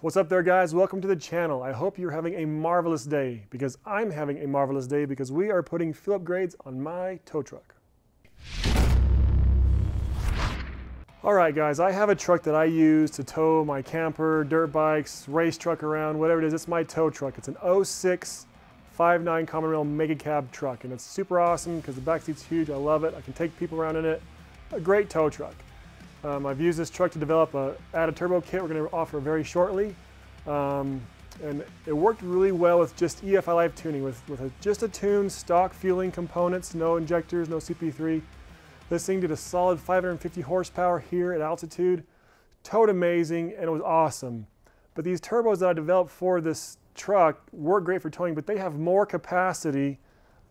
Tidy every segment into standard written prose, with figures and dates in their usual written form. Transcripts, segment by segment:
What's up there, guys? Welcome to the channel. I hope you're having a marvelous day, because I'm having a marvelous day because we are putting fuel upgrades on my tow truck. Alright guys, I have a truck that I use to tow my camper, dirt bikes, race truck around, whatever it is. It's my tow truck. It's an 06 5.9 Common Rail Mega Cab truck, and it's super awesome because the back seat's huge. I love it. I can take people around in it. A great tow truck. I've used this truck to develop a add a turbo kit we're going to offer very shortly. And it worked really well with just EFI Live tuning, with just a tuned stock fueling components, no injectors, no CP3. This thing did a solid 550 horsepower here at altitude. Towed amazing, and it was awesome. But these turbos that I developed for this truck work great for towing, but they have more capacity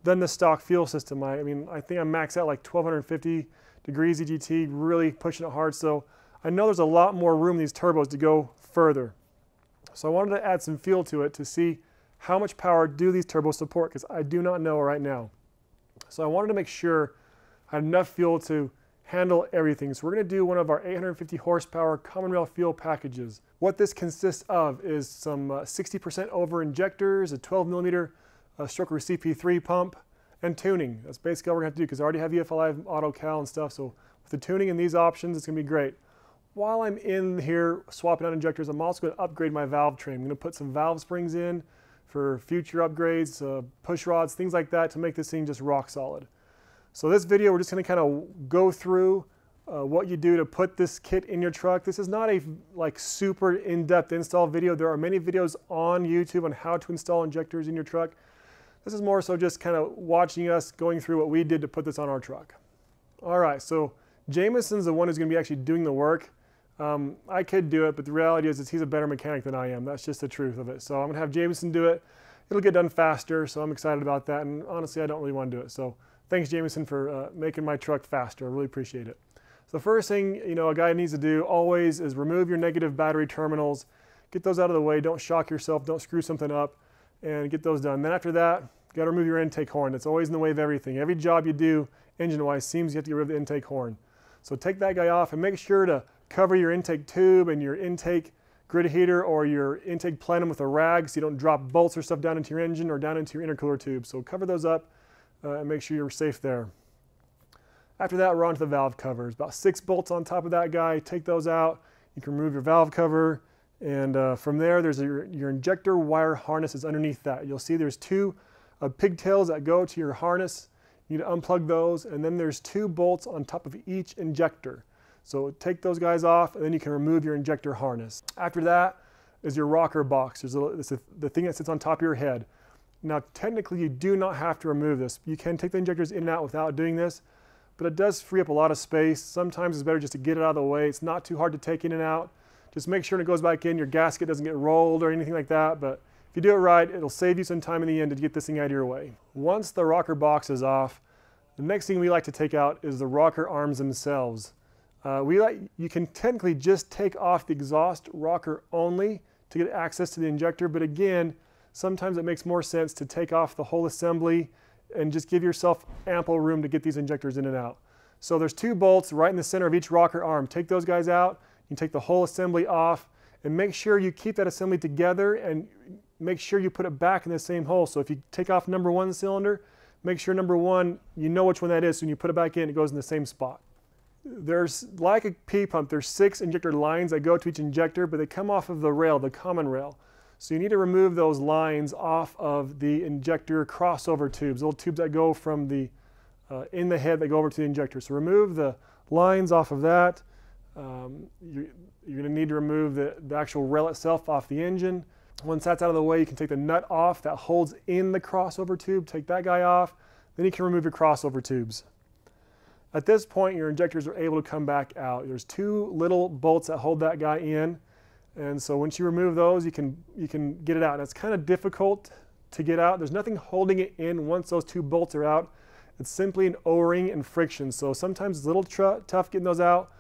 than the stock fuel system. I think I max out like 1250 degrees EGT, really pushing it hard. So I know there's a lot more room in these turbos to go further. So I wanted to add some fuel to it to see how much power do these turbos support, because I do not know right now. So I wanted to make sure I had enough fuel to handle everything. So we're going to do one of our 850 horsepower Common Rail fuel packages. What this consists of is some 60% over injectors, a 12 millimeter stroker CP3 pump, and tuning. That's basically all we're going to have to do, because I already have EFI Live Auto Cal and stuff. So with the tuning and these options, it's going to be great. While I'm in here swapping out injectors, I'm also going to upgrade my valve train. I'm going to put some valve springs in for future upgrades, push rods, things like that, to make this thing just rock solid. So this video, we're just going to kind of go through what you do to put this kit in your truck. This is not a super in-depth install video. There are many videos on YouTube on how to install injectors in your truck. This is more so just kind of watching us going through what we did to put this on our truck. All right, so Jameson's the one who's going to be actually doing the work. I could do it, but the reality is he's a better mechanic than I am. That's just the truth of it. So I'm going to have Jameson do it. It'll get done faster, so I'm excited about that. And honestly, I don't really want to do it. So thanks, Jameson, for making my truck faster. I really appreciate it. So the first thing a guy needs to do always is remove your negative battery terminals. Get those out of the way. Don't shock yourself. Don't screw something up, and get those done. Then after that, you got to remove your intake horn. It's always in the way of everything. Every job you do engine-wise seems you have to get rid of the intake horn. So take that guy off and make sure to cover your intake tube and your intake grid heater or your intake plenum with a rag so you don't drop bolts or stuff down into your engine or down into your intercooler tube. So cover those up and make sure you're safe there. After that, we're on to the valve covers. About 6 bolts on top of that guy. Take those out. You can remove your valve cover. And from there, there's your injector wire harness is underneath that. You'll see there's 2 pigtails that go to your harness. You need to unplug those. And then there's 2 bolts on top of each injector. So take those guys off, and then you can remove your injector harness. After that is your rocker box. It's the thing that sits on top of your head. Now, technically, you do not have to remove this. You can take the injectors in and out without doing this, but it does free up a lot of space. Sometimes it's better just to get it out of the way. It's not too hard to take in and out. Just make sure when it goes back in, your gasket doesn't get rolled or anything like that. But if you do it right, it'll save you some time in the end to get this thing out of your way. Once the rocker box is off, the next thing we like to take out is the rocker arms themselves. You can technically just take off the exhaust rocker only to get access to the injector, but again, sometimes it makes more sense to take off the whole assembly and just give yourself ample room to get these injectors in and out. So there's 2 bolts right in the center of each rocker arm. Take those guys out, you take the whole assembly off, and make sure you keep that assembly together and make sure you put it back in the same hole. So if you take off number 1 cylinder, make sure number 1, you know which one that is, so when you put it back in, it goes in the same spot. There's, like a P-pump, there's 6 injector lines that go to each injector, but they come off of the rail, the common rail. So you need to remove those lines off of the injector crossover tubes, little tubes that go from the in the head that go over to the injector. So remove the lines off of that. You're going to need to remove the actual rail itself off the engine. Once that's out of the way, you can take the nut off that holds in the crossover tube. Take that guy off. Then you can remove your crossover tubes. At this point, your injectors are able to come back out. There's 2 little bolts that hold that guy in. And so once you remove those, you can get it out. And it's kind of difficult to get out. There's nothing holding it in once those 2 bolts are out. It's simply an O-ring and friction. So sometimes it's a little tough getting those out,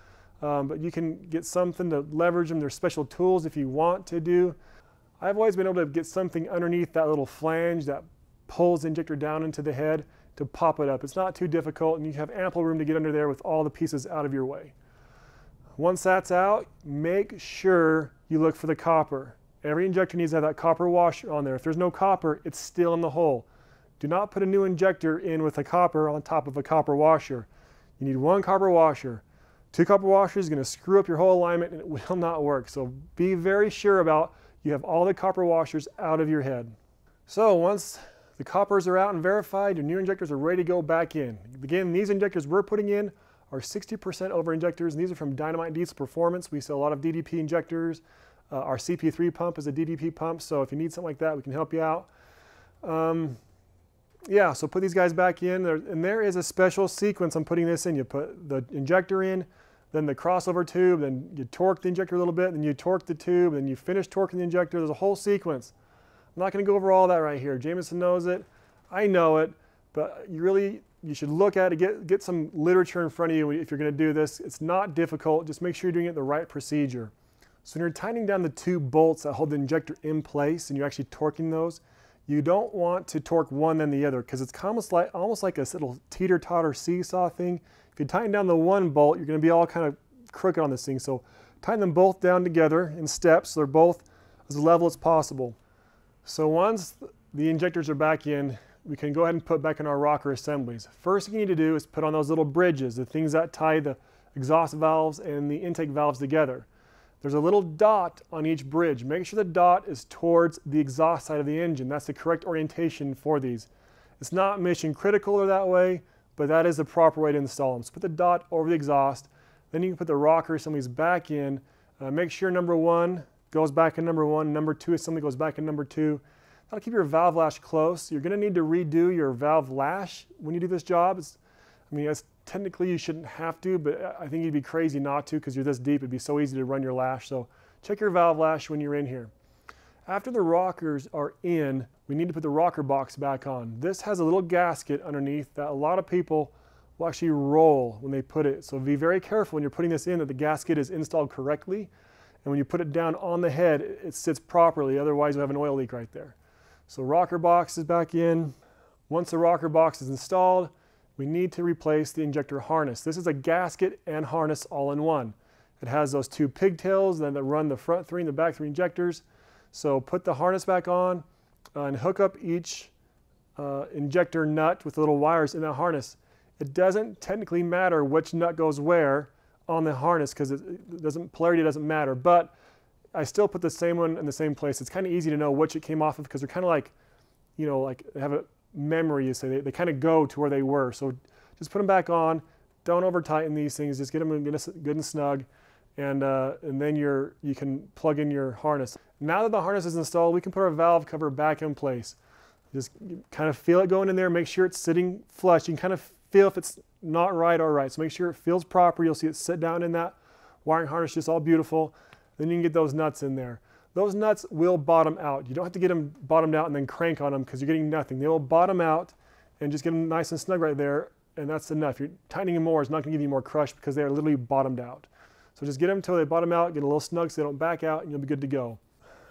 but you can get something to leverage them. There's special tools if you want to do. I've always been able to get something underneath that little flange that pulls the injector down into the head to pop it up. It's not too difficult, and you have ample room to get under there with all the pieces out of your way. Once that's out, make sure you look for the copper. Every injector needs to have that copper washer on there. If there's no copper, it's still in the hole. Do not put a new injector in with a copper on top of a copper washer. You need one copper washer. Two copper washers is going to screw up your whole alignment and it will not work. So be very sure about you have all the copper washers out of your head. So once the coppers are out and verified, your new injectors are ready to go back in. Again, these injectors we're putting in are 60% over injectors, and these are from Dynamite Diesel Performance. We sell a lot of DDP injectors. Our CP3 pump is a DDP pump, so if you need something like that, we can help you out. Yeah, so put these guys back in, and there is a special sequence I'm putting this in. You put the injector in, then the crossover tube, then you torque the injector a little bit, then you torque the tube, then you finish torquing the injector. There's a whole sequence. I'm not going to go over all that right here. Jameson knows it. I know it, but you should look at it, get some literature in front of you if you're going to do this. It's not difficult. Just make sure you're doing it the right procedure. So when you're tightening down the two bolts that hold the injector in place and you're actually torquing those, you don't want to torque one then the other because it's almost like a little teeter-totter seesaw thing. If you tighten down the one bolt, you're going to be all kind of crooked on this thing. So tighten them both down together in steps so they're both as level as possible. So once the injectors are back in, we can go ahead and put back in our rocker assemblies. First thing you need to do is put on those little bridges, the things that tie the exhaust valves and the intake valves together. There's a little dot on each bridge. Make sure the dot is towards the exhaust side of the engine. That's the correct orientation for these. It's not mission critical or that way, but that is the proper way to install them. So put the dot over the exhaust, then you can put the rocker assemblies back in. Make sure number one goes back in number one, number two assembly goes back in number two. That'll keep your valve lash close. You're going to need to redo your valve lash when you do this job. Technically you shouldn't have to, but I think you'd be crazy not to because you're this deep. It'd be so easy to run your lash. So check your valve lash when you're in here. After the rockers are in, we need to put the rocker box back on. This has a little gasket underneath that a lot of people will actually roll when they put it. So be very careful when you're putting this in that the gasket is installed correctly. And when you put it down on the head, it sits properly. Otherwise, you have an oil leak right there. So rocker box is back in. Once the rocker box is installed, we need to replace the injector harness. This is a gasket and harness all in one. It has those two pigtails that run the front three and the back three injectors. So put the harness back on and hook up each injector nut with the little wires in that harness. It doesn't technically matter which nut goes where on the harness because polarity doesn't matter, but I still put the same one in the same place. It's kind of easy to know which it came off of because they're kind of like, like they have a memory, you say. They kind of go to where they were. So just put them back on. Don't over tighten these things. Just get them good and snug, and then you can plug in your harness. Now that the harness is installed, we can put our valve cover back in place. Just kind of feel it going in there. Make sure it's sitting flush. You can kind of feel if it's not right or right. So make sure it feels proper. You'll see it sit down in that wiring harness, just all beautiful. Then you can get those nuts in there. Those nuts will bottom out. You don't have to get them bottomed out and then crank on them because you're getting nothing. They will bottom out and just get them nice and snug right there, and that's enough. You're tightening them more. It's not going to give you more crush because they are literally bottomed out. So just get them until they bottom out, get a little snug so they don't back out, and you'll be good to go.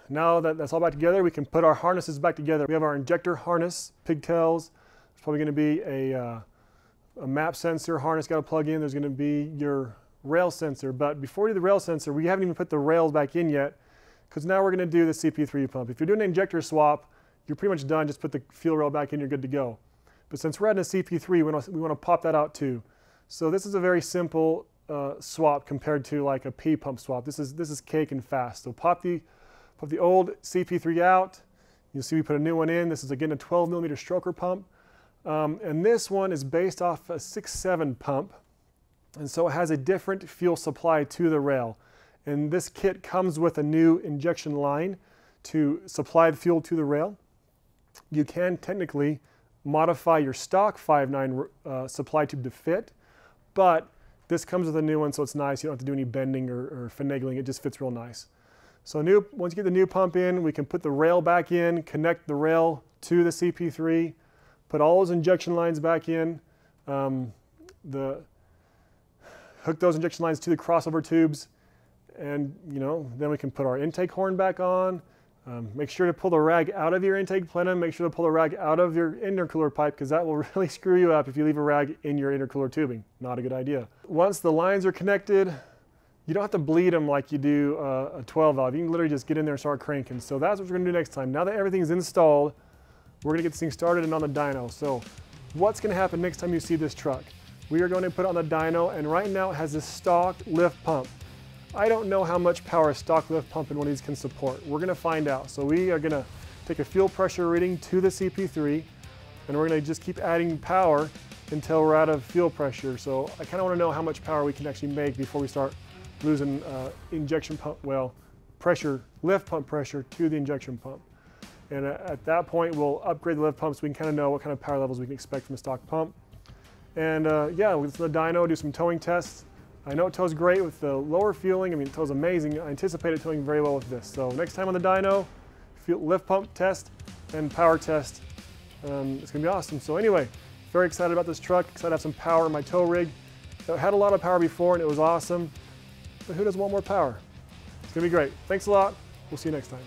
Now that that's all back together, we can put our harnesses back together. We have our injector harness, pigtails. There's probably going to be a map sensor harness got to plug in. There's going to be your rail sensor. But before we do the rail sensor, we haven't even put the rails back in yet because now we're going to do the CP3 pump. If you're doing an injector swap, you're pretty much done. Just put the fuel rail back in, you're good to go. But since we're adding a CP3, we want to pop that out too. So this is a very simple swap compared to like a P pump swap. This is cake and fast. So pop the old CP3 out. You'll see we put a new one in. This is again a 12 millimeter stroker pump. And this one is based off a 6.7 pump. And so it has a different fuel supply to the rail. And this kit comes with a new injection line to supply the fuel to the rail. You can technically modify your stock 5.9 supply tube to fit, but this comes with a new one, so it's nice. You don't have to do any bending or finagling. It just fits real nice. So once you get the new pump in, we can put the rail back in, connect the rail to the CP3, put all those injection lines back in, hook those injection lines to the crossover tubes, and then we can put our intake horn back on. Make sure to pull the rag out of your intake plenum. Make sure to pull the rag out of your intercooler pipe because that will really screw you up if you leave a rag in your intercooler tubing. Not a good idea. Once the lines are connected, You don't have to bleed them like you do a 12 valve. You can literally just get in there and start cranking. So that's what we're gonna do next time. Now that everything's installed, we're gonna get this thing started and on the dyno. So what's gonna happen next time you see this truck? We are going to put it on the dyno, and right now it has this stock lift pump. I don't know how much power a stock lift pump in one of these can support. We're gonna find out. So we are gonna take a fuel pressure reading to the CP3, and we're gonna just keep adding power until we're out of fuel pressure. So I kinda wanna know how much power we can actually make before we start losing injection pump, well, pressure, lift pump pressure to the injection pump. And at that point, we'll upgrade the lift pump so we can kind of know what kind of power levels we can expect from a stock pump. And yeah, we'll get to the dyno, do some towing tests. I know it tows great with the lower fueling. I mean, it tows amazing. I anticipate it towing very well with this. So next time on the dyno, lift pump test and power test. It's gonna be awesome. So anyway, very excited about this truck, excited to have some power in my tow rig. It had a lot of power before and it was awesome. But who doesn't want more power? It's gonna be great. Thanks a lot. We'll see you next time.